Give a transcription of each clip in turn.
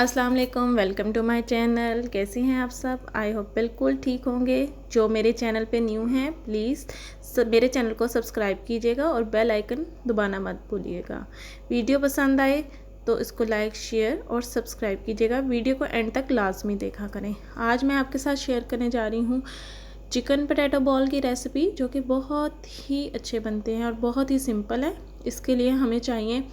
अस्सलाम वालेकुम, welcome to my channel. कैसे हैं आप सब? आई होप बिल्कुल ठीक होंगे। जो मेरे चैनल पे न्यू हैं प्लीज़ मेरे चैनल को सब्सक्राइब कीजिएगा और बेल आइकन दबाना मत भूलिएगा। वीडियो पसंद आए तो इसको लाइक, शेयर और सब्सक्राइब कीजिएगा। वीडियो को एंड तक लाजमी देखा करें। आज मैं आपके साथ शेयर करने जा रही हूँ चिकन पोटैटो बॉल की रेसिपी, जो कि बहुत ही अच्छे बनते हैं और बहुत ही सिंपल है। इसके लिए हमें चाहिए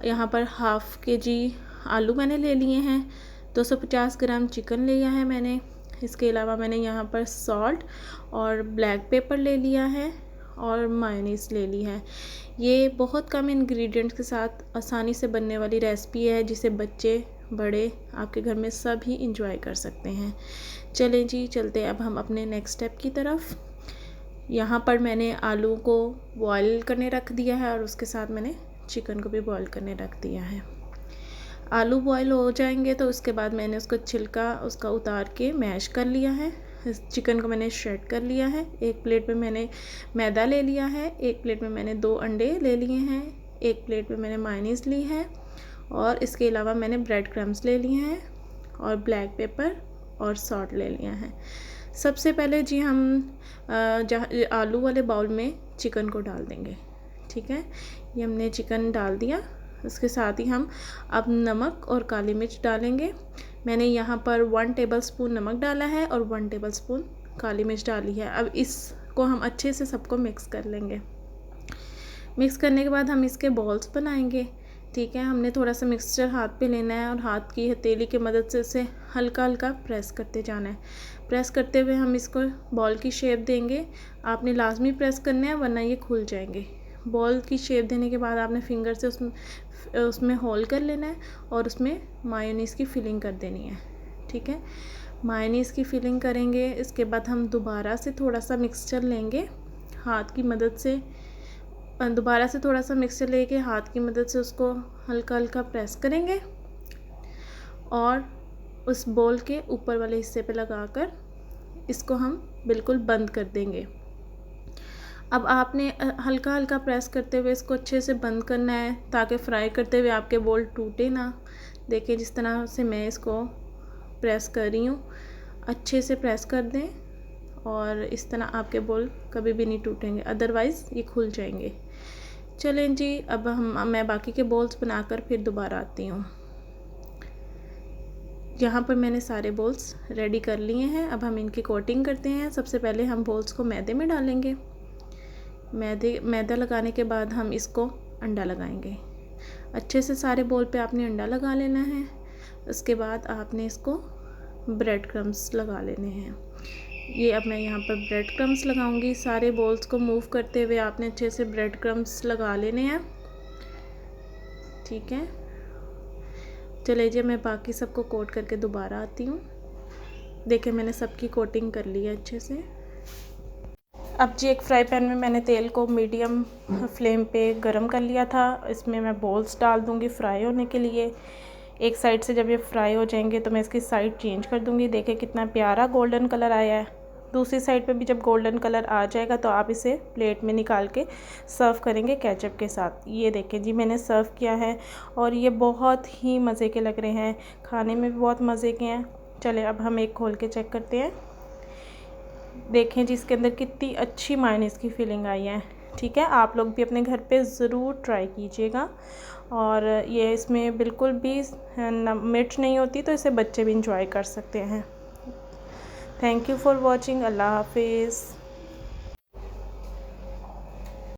यहाँ पर हाफ़ kg आलू मैंने ले लिए हैं, 250 ग्राम चिकन लिया है मैंने। इसके अलावा मैंने यहाँ पर सॉल्ट और ब्लैक पेपर ले लिया है और मायोनीज़ ले ली है। ये बहुत कम इंग्रेडिएंट्स के साथ आसानी से बनने वाली रेसिपी है, जिसे बच्चे बड़े आपके घर में सभी इंजॉय कर सकते हैं। चलें जी, चलते अब हम अपने नेक्स्ट स्टेप की तरफ। यहाँ पर मैंने आलू को बॉयल करने रख दिया है और उसके साथ मैंने चिकन को भी बॉयल करने रख दिया है। आलू बॉयल हो जाएंगे तो उसके बाद मैंने उसको छिलका उसका उतार के मैश कर लिया है। इस चिकन को मैंने श्रेड कर लिया है। एक प्लेट में मैंने मैदा ले लिया है, एक प्लेट में मैंने 2 अंडे ले लिए हैं, एक प्लेट में मैंने मायोनीज़ ली है और इसके अलावा मैंने ब्रेड क्रम्स ले लिए हैं और ब्लैक पेपर और सॉल्ट ले लिया है। सबसे पहले जी हम आलू वाले बाउल में चिकन को डाल देंगे। ठीक है, ये हमने चिकन डाल दिया। उसके साथ ही हम अब नमक और काली मिर्च डालेंगे। मैंने यहाँ पर 1 टेबलस्पून नमक डाला है और 1 टेबलस्पून काली मिर्च डाली है। अब इसको हम अच्छे से सबको मिक्स कर लेंगे। मिक्स करने के बाद हम इसके बॉल्स बनाएंगे। ठीक है, हमने थोड़ा सा मिक्सचर हाथ पे लेना है और हाथ की हथेली की मदद से इसे हल्का हल्का प्रेस करते जाना है। प्रेस करते हुए हम इसको बॉल की शेप देंगे। आपने लाजमी प्रेस करना है, वरना ये खुल जाएंगे। बॉल की शेप देने के बाद आपने फिंगर से उसमें होल कर लेना है और उसमें मायोनीज़ की फिलिंग कर देनी है। ठीक है, मायोनीज़ की फिलिंग करेंगे। इसके बाद हम दोबारा से थोड़ा सा मिक्सचर लेंगे हाथ की मदद से। दोबारा से थोड़ा सा मिक्सचर लेके हाथ की मदद से उसको हल्का हल्का प्रेस करेंगे और उस बॉल के ऊपर वाले हिस्से पे लगाकर इसको हम बिल्कुल बंद कर देंगे। अब आपने हल्का हल्का प्रेस करते हुए इसको अच्छे से बंद करना है, ताकि फ्राई करते हुए आपके बॉल टूटे ना। देखिए जिस तरह से मैं इसको प्रेस कर रही हूँ, अच्छे से प्रेस कर दें और इस तरह आपके बॉल कभी भी नहीं टूटेंगे, अदरवाइज़ ये खुल जाएंगे। चलें जी, अब मैं बाकी के बॉल्स बनाकर फिर दोबारा आती हूँ। यहाँ पर मैंने सारे बॉल्स रेडी कर लिए हैं। अब हम इनकी कोटिंग करते हैं। सबसे पहले हम बॉल्स को मैदे में डालेंगे। मैदा लगाने के बाद हम इसको अंडा लगाएंगे। अच्छे से सारे बॉल पे आपने अंडा लगा लेना है। उसके बाद आपने इसको ब्रेड क्रम्स लगा लेने हैं। ये अब मैं यहाँ पर ब्रेड क्रम्स लगाऊंगी। सारे बॉल्स को मूव करते हुए आपने अच्छे से ब्रेड क्रम्स लगा लेने हैं। ठीक है, चले जी मैं बाकी सबको कोट करके दोबारा आती हूँ। देखिए मैंने सबकी कोटिंग कर ली है अच्छे से। अब जी एक फ्राई पैन में मैंने तेल को मीडियम फ्लेम पे गरम कर लिया था। इसमें मैं बॉल्स डाल दूँगी फ्राई होने के लिए। एक साइड से जब ये फ्राई हो जाएंगे तो मैं इसकी साइड चेंज कर दूँगी। देखिए कितना प्यारा गोल्डन कलर आया है। दूसरी साइड पे भी जब गोल्डन कलर आ जाएगा तो आप इसे प्लेट में निकाल के सर्व करेंगे केचप के साथ। ये देखें जी मैंने सर्व किया है और ये बहुत ही मज़े के लग रहे हैं, खाने में भी बहुत मज़े के हैं। चले अब हम एक खोल के चेक करते हैं। देखें जी इसके अंदर कितनी अच्छी मायोनीज़ की फीलिंग आई है। ठीक है, आप लोग भी अपने घर पे ज़रूर ट्राई कीजिएगा। और ये इसमें बिल्कुल भी मिर्च नहीं होती, तो इसे बच्चे भी इंजॉय कर सकते हैं। Thank you for watching. अल्लाह हाफिज़।